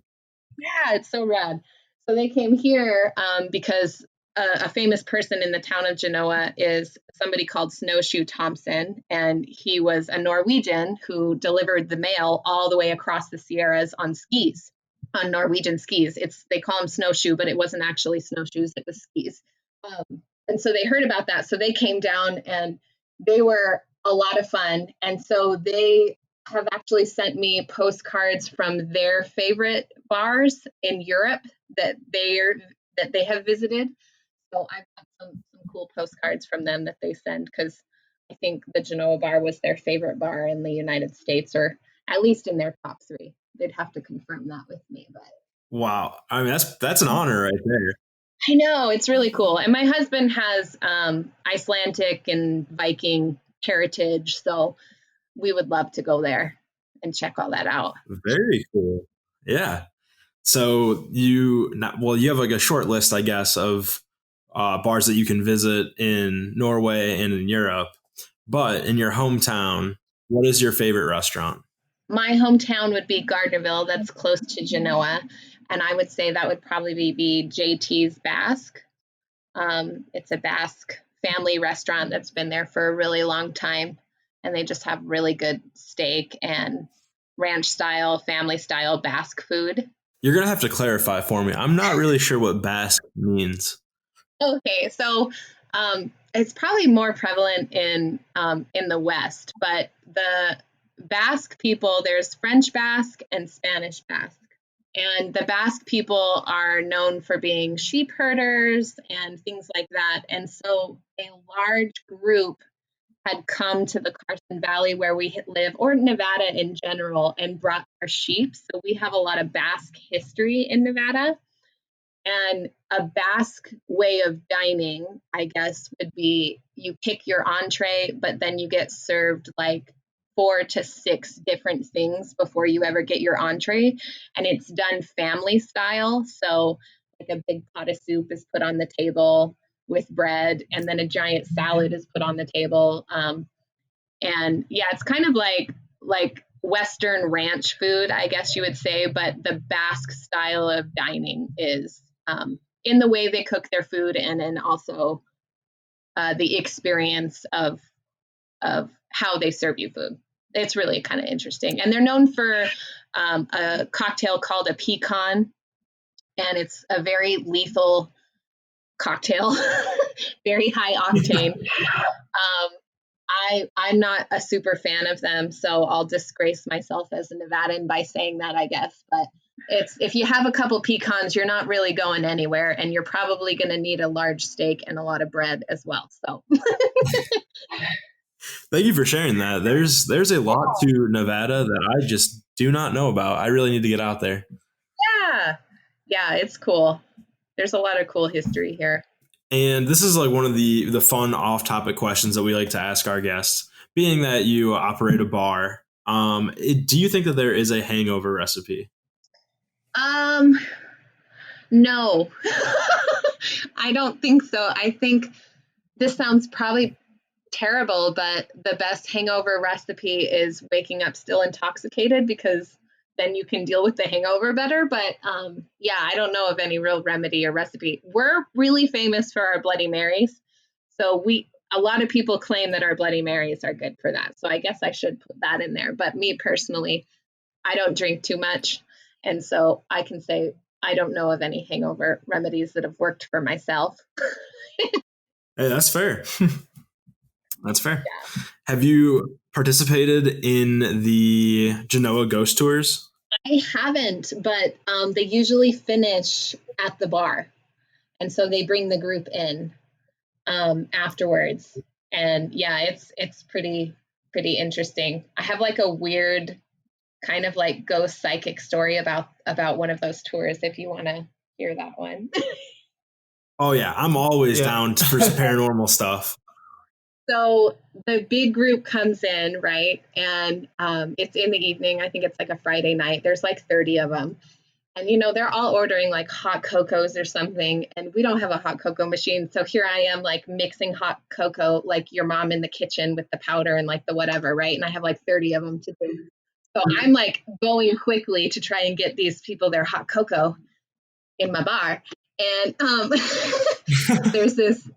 Yeah, it's so rad. So they came here because a famous person in the town of Genoa is somebody called Snowshoe Thompson, and he was a Norwegian who delivered the mail all the way across the Sierras on skis, on Norwegian skis. They call them snowshoe, but it wasn't actually snowshoes, it was skis. And so they heard about that. So they came down and they were a lot of fun. And so they have actually sent me postcards from their favorite bars in Europe that they have visited. So I've got some cool postcards from them that they send, because I think the Genoa Bar was their favorite bar in the United States, or at least in their top 3. They'd have to confirm that with me, but Wow. I mean, that's an honor right there. I know, it's really cool. And my husband has Icelandic and Viking heritage, so we would love to go there and check all that out. Very cool. Yeah. So you have like a short list, I guess, of bars that you can visit in Norway and in Europe. But in your hometown, what is your favorite restaurant? My hometown would be Gardnerville. That's close to Genoa. And I would say that would probably be JT's Basque. It's a Basque family restaurant that's been there for a really long time. And they just have really good steak and ranch style, family style Basque food. You're going to have to clarify for me. I'm not really sure what Basque means. Okay, so it's probably more prevalent in the West, but the Basque people, there's French Basque and Spanish Basque. And the Basque people are known for being sheep herders and things like that. And so a large group had come to the Carson Valley where we live, or Nevada in general, and brought their sheep. So we have a lot of Basque history in Nevada. And a Basque way of dining, I guess, would be you pick your entree, but then you get served like 4 to 6 different things before you ever get your entree. And it's done family style. So like a big pot of soup is put on the table with bread, and then a giant salad is put on the table. And yeah, it's kind of like Western ranch food, I guess you would say, but the Basque style of dining is in the way they cook their food, and then also the experience of how they serve you food. It's really kind of interesting. And they're known for a cocktail called a pecan, and it's a very lethal cocktail, very high octane. I'm not a super fan of them, so I'll disgrace myself as a Nevadan by saying that, I guess. But if you have a couple pecans, you're not really going anywhere, and you're probably going to need a large steak and a lot of bread as well. So, thank you for sharing that. There's a lot to Nevada that I just do not know about. I really need to get out there. Yeah, it's cool. There's a lot of cool history here. And this is like one of the fun off-topic questions that we like to ask our guests. Being that you operate a bar, do you think that there is a hangover recipe? No, I don't think so. I think this sounds probably terrible, but the best hangover recipe is waking up still intoxicated, because then you can deal with the hangover better. But yeah, I don't know of any real remedy or recipe. We're really famous for our Bloody Marys. So a lot of people claim that our Bloody Marys are good for that. So I guess I should put that in there. But me personally, I don't drink too much. And so I can say I don't know of any hangover remedies that have worked for myself. Hey, that's fair. That's fair. Yeah. Have you participated in the Genoa ghost tours? I haven't, but they usually finish at the bar. And so they bring the group in afterwards. And yeah, it's pretty interesting. I have like a weird kind of like ghost psychic story about one of those tours, if you want to hear that one. Oh yeah, I'm always down for some paranormal stuff. So the big group comes in, right? And it's in the evening. I think it's like a Friday night. There's like 30 of them. And, they're all ordering like hot cocos or something. And we don't have a hot cocoa machine. So here I am like mixing hot cocoa, like your mom in the kitchen with the powder and like the whatever, right? And I have like 30 of them to do. So I'm like going quickly to try and get these people their hot cocoa in my bar. And there's this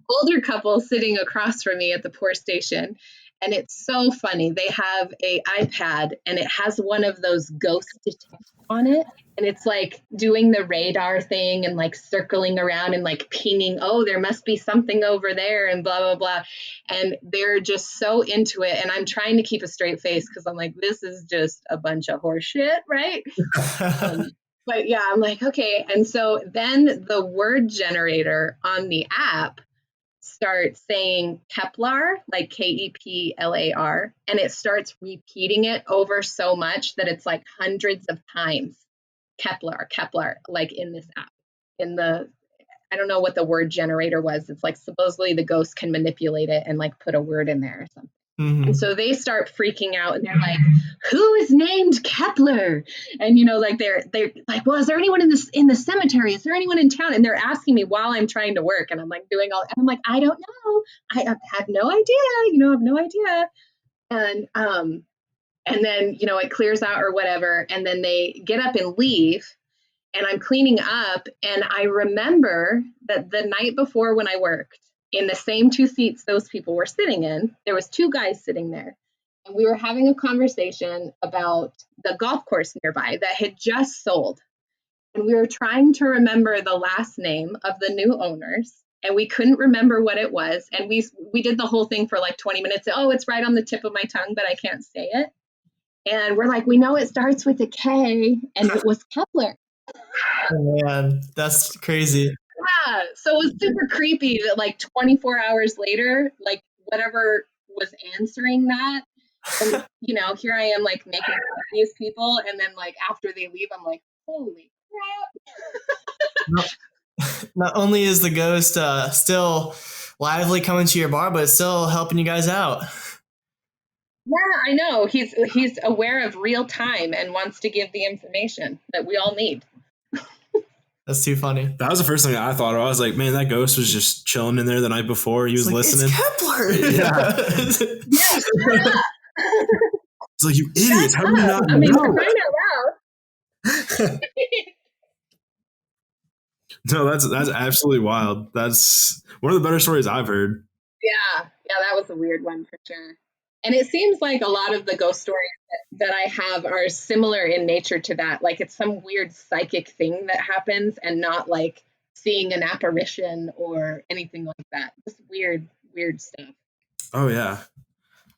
older couple sitting across from me at the pour station. And it's so funny. They have a iPad and it has one of those ghost detectors on it. And it's like doing the radar thing and like circling around and like pinging, oh, there must be something over there and blah, blah, blah. And they're just so into it. And I'm trying to keep a straight face because I'm like, this is just a bunch of horse shit, right? But yeah, I'm like, okay. And so then the word generator on the app starts saying Kepler, like Keplar, and it starts repeating it over so much that it's like hundreds of times Kepler, like in this app. I don't know what the word generator was. It's like supposedly the ghost can manipulate it and like put a word in there or something. Mm-hmm. And so they start freaking out and they're like, who is named Kepler? And like they're like, well, is there anyone in the cemetery? Is there anyone in town? And they're asking me while I'm trying to work, and I'm like doing all, and I'm like, I don't know. I have no idea. I have no idea. And then it clears out or whatever, and then they get up and leave. And I'm cleaning up, and I remember that the night before when I worked, in the same two seats those people were sitting in, there was two guys sitting there. And we were having a conversation about the golf course nearby that had just sold. And we were trying to remember the last name of the new owners. And we couldn't remember what it was. And we did the whole thing for like 20 minutes. Oh, it's right on the tip of my tongue, but I can't say it. And we're like, we know it starts with a K, and it was Kepler. Oh, man, that's crazy. Yeah, so it was super creepy that like 24 hours later, like whatever was answering that, and here I am like making fun of these people, and then like after they leave, I'm like, holy crap. Not only is the ghost still lively coming to your bar, but it's still helping you guys out. Yeah, I know. He's aware of real time and wants to give the information that we all need. That's too funny. That was the first thing I thought of. I was like, man, that ghost was just chilling in there the night before. He was listening. It's Kepler. Yeah. It's like, you idiots. How do you not know? I mean, crying out loud. No, that's absolutely wild. That's one of the better stories I've heard. Yeah, that was a weird one for sure. And it seems like a lot of the ghost stories that I have are similar in nature to that. Like it's some weird psychic thing that happens and not like seeing an apparition or anything like that. Just weird stuff. Oh yeah.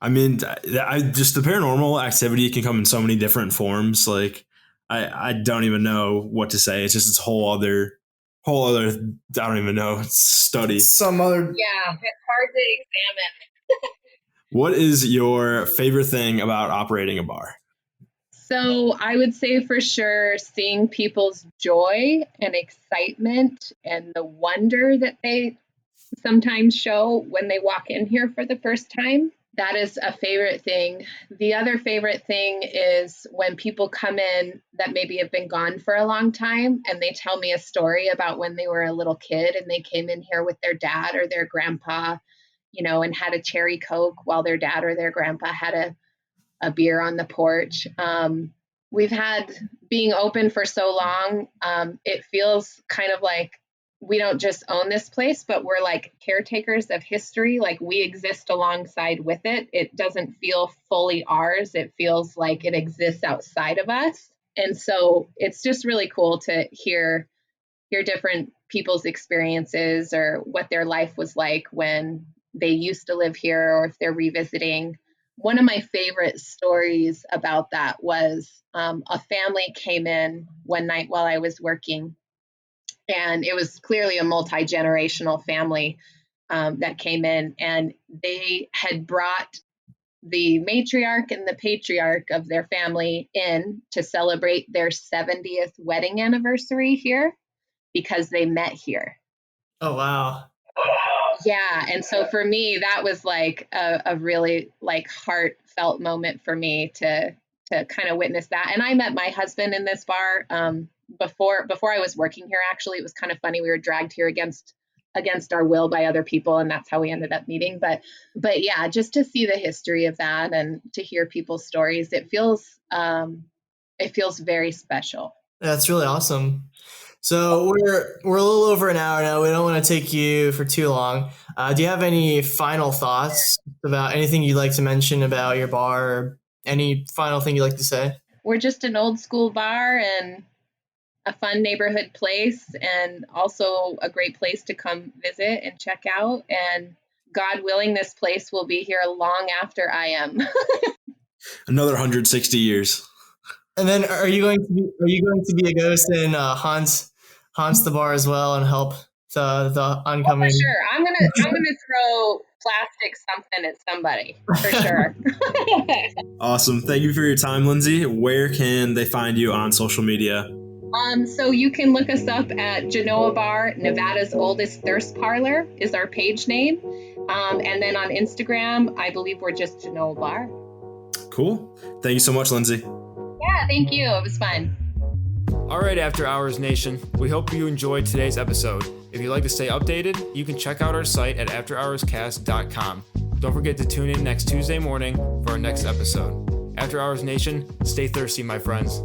I mean, just the paranormal activity can come in so many different forms. Like I don't even know what to say. It's just this whole other, I don't even know, study. Some other. Yeah, it's hard to examine. What is your favorite thing about operating a bar? So I would say for sure seeing people's joy and excitement and the wonder that they sometimes show when they walk in here for the first time. That is a favorite thing. The other favorite thing is when people come in that maybe have been gone for a long time and they tell me a story about when they were a little kid and they came in here with their dad or their grandpa, and had a cherry Coke while their dad or their grandpa had a beer on the porch. We've had, being open for so long, it feels kind of like we don't just own this place, but we're like caretakers of history. Like we exist alongside with it. It doesn't feel fully ours. It feels like it exists outside of us. And so it's just really cool to hear different people's experiences or what their life was like when they used to live here or if they're revisiting. One of my favorite stories about that was a family came in one night while I was working. And it was clearly a multi-generational family that came in, and they had brought the matriarch and the patriarch of their family in to celebrate their 70th wedding anniversary here because they met here. Oh, wow. Yeah. And so for me, that was like a really like heartfelt moment for me to kind of witness that. And I met my husband in this bar before I was working here. Actually, it was kind of funny. We were dragged here against our will by other people, and that's how we ended up meeting. But yeah, just to see the history of that and to hear people's stories, it feels very special. That's really awesome. So we're a little over an hour now. We don't want to take you for too long. Do you have any final thoughts about anything you'd like to mention about your bar? Or any final thing you'd like to say? We're just an old school bar and a fun neighborhood place, and also a great place to come visit and check out. And God willing, this place will be here long after I am. Another 160 years. And then are you going to be a ghost and haunts the bar as well and help the oncoming? Oh, for sure. I'm gonna throw plastic something at somebody for sure. Awesome. Thank you for your time, Lindsey. Where can they find you on social media? So you can look us up at Genoa Bar, Nevada's Oldest Thirst Parlor is our page name. And then on Instagram, I believe we're just Genoa Bar. Cool. Thank you so much, Lindsey. Yeah, thank you. It was fun. All right, After Hours Nation, we hope you enjoyed today's episode. If you'd like to stay updated, you can check out our site at afterhourscast.com. Don't forget to tune in next Tuesday morning for our next episode. After Hours Nation, stay thirsty, my friends.